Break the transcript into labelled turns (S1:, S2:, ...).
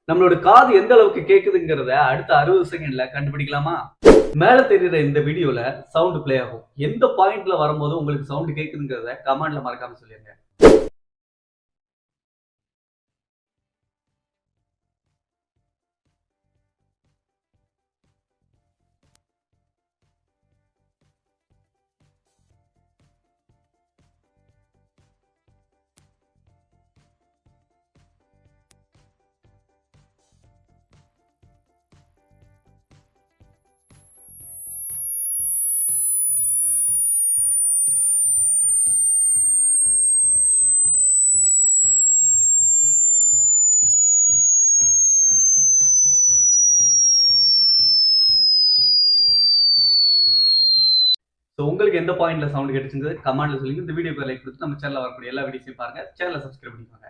S1: நம்மளோட காது எந்த அளவுக்கு கேக்குதுங்கிறத அடுத்த 60 செகண்ட்ல கண்டுபிடிக்கலாமா? மேல தெரியுற இந்த வீடியோல சவுண்ட் பிளே ஆகும். எந்த பாயிண்ட்ல வரும்போது உங்களுக்கு சவுண்ட் கேக்குதுங்கிறத கமெண்ட்ல மறக்காம சொல்லிருங்க. உங்களுக்கு எந்த பாயிண்ட்ல சவுண்ட் கேட்டுச்சுங்கிறது கமெண்ட்ல சொல்லுங்க. இந்த வீடியோக்கு லைக் கொடுத்து நம்ம சேனல்ல வரக்கூடிய எல்லா வீடியோஸையும் பாருங்க. சேனலை சப்ஸ்கிரைப் பண்ணிக்கோங்க.